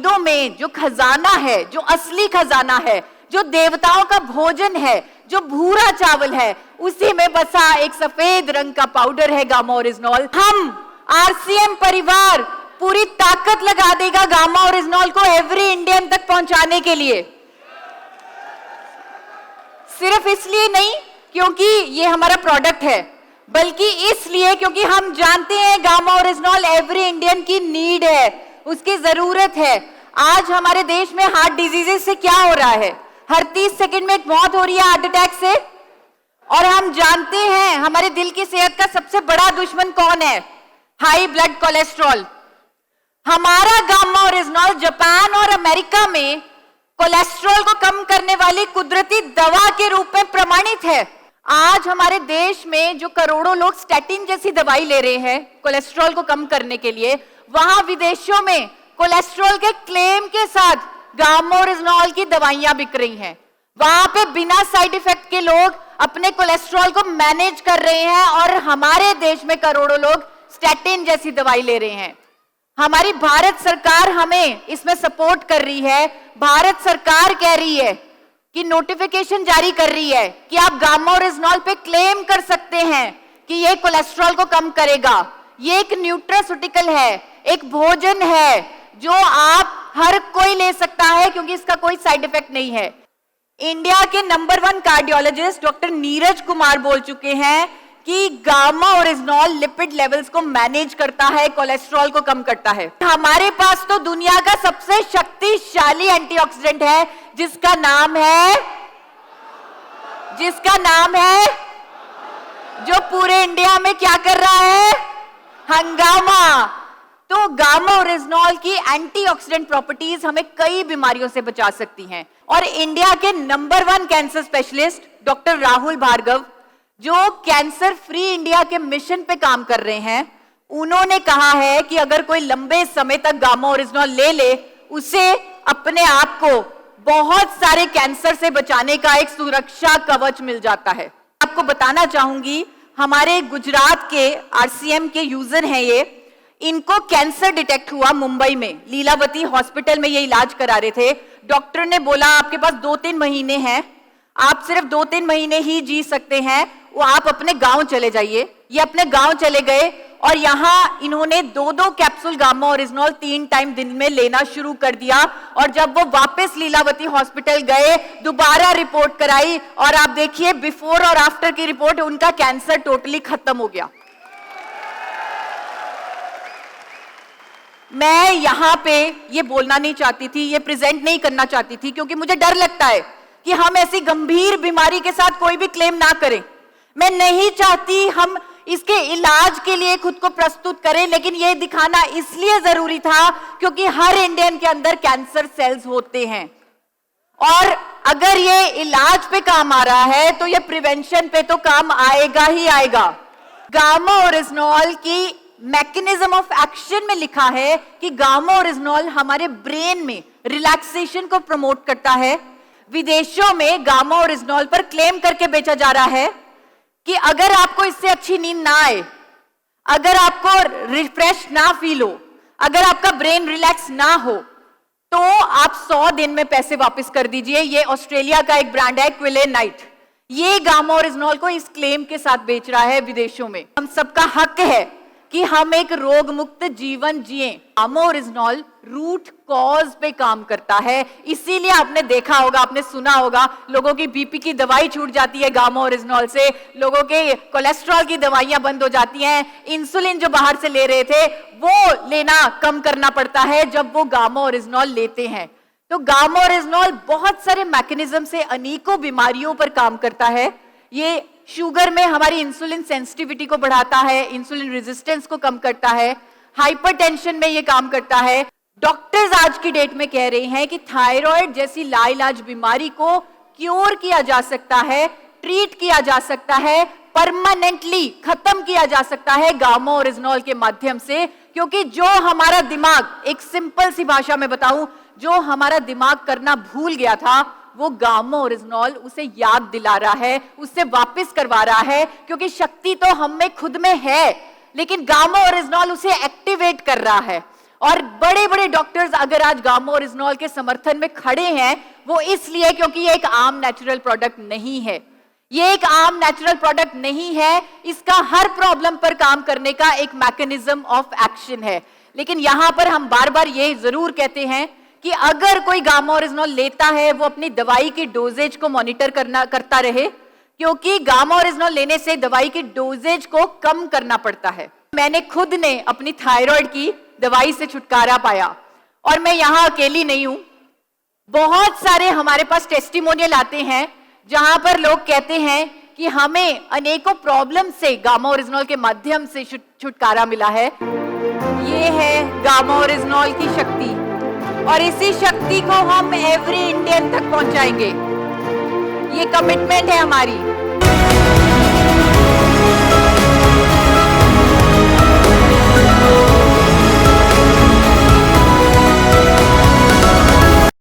वेदों में जो खजाना है, जो असली खजाना है, जो देवताओं का भोजन है, जो भूरा चावल है, उसी में बसा एक सफेद रंग का पाउडर है गामा ओरिजिनॉल। हम आरसीएम परिवार पूरी ताकत लगा देगा गामा ओरिजिनॉल को एवरी इंडियन तक पहुंचाने के लिए। सिर्फ इसलिए नहीं क्योंकि ये हमारा प्रोडक्ट है, बल्कि इसलिए क्योंकि हम जानते हैं गामा ओरिजिनॉल एवरी इंडियन की नीड है, उसकी जरूरत है। आज हमारे देश में हार्ट डिजीजेस से क्या हो रहा है, हर 30 सेकंड में एक मौत हो रही है हार्ट अटैक से। और हम जानते हैं हमारे दिल की सेहत का सबसे बड़ा दुश्मन कौन है, हाई ब्लड कोलेस्ट्रॉल। हमारा गामा ओरिजिनॉल जापान और अमेरिका में कोलेस्ट्रॉल को कम करने वाली कुदरती दवा के रूप में प्रमाणित है। आज हमारे देश में जो करोड़ों लोग स्टैटिन जैसी दवाई ले रहे हैं कोलेस्ट्रॉल को कम करने के लिए, वहां विदेशों में कोलेस्ट्रॉल के क्लेम के साथ गामा ओरिजिनॉल की दवाइयां बिक रही हैं। वहां पे बिना साइड इफेक्ट के लोग अपने कोलेस्ट्रॉल को मैनेज कर रहे हैं और हमारे देश में करोड़ों लोग स्टैटिन जैसी दवाई ले रहे हैं। हमारी भारत सरकार हमें इसमें सपोर्ट कर रही है। भारत सरकार कह रही है कि नोटिफिकेशन जारी कर रही है कि आप गामा ओरिजिनॉल पे क्लेम कर सकते हैं कि ये कोलेस्ट्रॉल को कम करेगा। ये एक न्यूट्रास्यूटिकल है, एक भोजन है जो आप हर कोई ले सकता है क्योंकि इसका कोई साइड इफेक्ट नहीं है। इंडिया के number 1 cardiologist doctor Neeraj Kumar बोल चुके हैं कि गामा ओरिजिनॉल लिपिड लेवल्स को मैनेज करता है, कोलेस्ट्रॉल को कम करता है। हमारे पास तो दुनिया का सबसे शक्तिशाली एंटीऑक्सीडेंट है जिसका नाम है जो पूरे इंडिया में क्या कर रहा है, हंगामा। तो गामा ओरिजिनॉल की एंटीऑक्सीडेंट प्रॉपर्टीज हमें कई बीमारियों से बचा सकती हैं। और इंडिया के number 1 cancer specialist doctor Rahul Bhargava जो कैंसर फ्री इंडिया के मिशन पे काम कर रहे हैं, उन्होंने कहा है कि अगर कोई लंबे समय तक गामा ओरिजिनॉल ले उसे अपने आप को बहुत सारे कैंसर से बचाने का एक सुरक्षा कवच मिल जाता है। आपको बताना चाहूंगी, हमारे गुजरात के आरसीएम के यूजर हैं ये, इनको कैंसर डिटेक्ट हुआ मुंबई में, लीलावती हॉस्पिटल में ये इलाज करा रहे थे। डॉक्टर ने बोला आपके पास 2-3 महीने हैं, आप सिर्फ 2-3 महीने ही जी सकते हैं, वो आप अपने गांव चले जाइए। ये अपने गांव चले गए और यहाँ इन्होंने 2-2 कैप्सूल गामा ओरिजिनॉल 3 टाइम दिन में लेना शुरू कर दिया। और जब वो वापस लीलावती हॉस्पिटल गए, दोबारा रिपोर्ट कराई और आप देखिए बिफोर और आफ्टर की रिपोर्ट, उनका कैंसर टोटली खत्म हो गया। मैं यहाँ पे ये बोलना नहीं चाहती थी, ये प्रेजेंट नहीं करना चाहती थी क्योंकि मुझे डर लगता है कि हम ऐसी गंभीर बीमारी के साथ कोई भी क्लेम ना करें। मैं नहीं चाहती हम इसके इलाज के लिए खुद को प्रस्तुत करें, लेकिन यह दिखाना इसलिए जरूरी था क्योंकि हर इंडियन के अंदर कैंसर सेल्स होते हैं और अगर ये इलाज पे काम आ रहा है तो ये प्रिवेंशन पे तो काम आएगा ही आएगा। गामा ओरिजिनॉल की मैकेनिज्म ऑफ एक्शन में लिखा है कि गामा ओरिजिनॉल हमारे ब्रेन में रिलैक्सेशन को प्रमोट करता है। विदेशों में गामा ओरिजिनॉल पर क्लेम करके बेचा जा रहा है कि अगर आपको इससे अच्छी नींद ना आए, अगर आपको रिफ्रेश ना फील हो, अगर आपका ब्रेन रिलैक्स ना हो, तो आप 100 दिन में पैसे वापस कर दीजिए। ये ऑस्ट्रेलिया का एक ब्रांड है क्विले नाइट, ये गामा ओरिजिनॉल को इस क्लेम के साथ बेच रहा है विदेशों में। हम सबका हक है कि हम एक रोग मुक्त जीवन जिए। गामा ओरिजिनॉल रूट कॉज पे काम करता है, इसीलिए आपने देखा होगा, आपने सुना होगा, लोगों की बीपी की दवाई छूट जाती है गामा ओरिजिनॉल से, लोगों के कोलेस्ट्रॉल की दवाइयां बंद हो जाती हैं, इंसुलिन जो बाहर से ले रहे थे वो लेना कम करना पड़ता है जब वो गामा ओरिजिनॉल लेते हैं। तो गामा ओरिजिनॉल बहुत सारे मैकेनिज्म से अनेकों बीमारियों पर काम करता है। ये शुगर में हमारी इंसुलिन सेंसिटिविटी को बढ़ाता है, इंसुलिन रेजिस्टेंस को कम करता है, हाइपरटेंशन में ये काम करता है। डॉक्टर्स आज की डेट में कह रहे हैं कि थायराइड जैसी लाइलाज बीमारी को क्योर किया जा सकता है, ट्रीट किया जा सकता है, परमानेंटली खत्म किया जा सकता है गामा ओरिजिनॉल के माध्यम से। क्योंकि जो हमारा दिमाग, एक सिंपल सी भाषा में बताऊं, जो हमारा दिमाग करना भूल गया था वो गामा ओरिजिनॉल उसे याद दिला रहा है, उससे वापस करवा रहा है। क्योंकि शक्ति तो हम में खुद में है, लेकिन गामा ओरिजिनॉल उसे एक्टिवेट कर रहा है और बड़े बड़े डॉक्टर्स अगर आज गामा ओरिजिनॉल के समर्थन में खड़े हैं, वो इसलिए क्योंकि ये एक आम नेचुरल प्रोडक्ट नहीं है। ये एक आम नेचुरल प्रोडक्ट नहीं है, इसका हर प्रॉब्लम पर काम करने का एक मैकेनिज्म ऑफ एक्शन है। लेकिन यहां पर हम बार बार ये जरूर कहते हैं कि अगर कोई गामा ओरिजिनॉल लेता है, वो अपनी दवाई की डोजेज को मॉनिटर करता रहे, क्योंकि गामा ओरिजिनॉल लेने से दवाई की डोजेज को कम करना पड़ता है। मैंने खुद ने अपनी थायराइड की दवाई से छुटकारा पाया, और मैं यहां अकेली नहीं हूं। बहुत सारे हमारे पास टेस्टिमोनियल आते हैं जहां पर लोग कहते हैं कि हमें अनेकों प्रॉब्लम से गामा ओरिजिनॉल के माध्यम से छुटकारा मिला है। ये है गामा ओरिजिनॉल की शक्ति, और इसी शक्ति को हम एवरी इंडियन तक पहुंचाएंगे। ये कमिटमेंट है हमारी।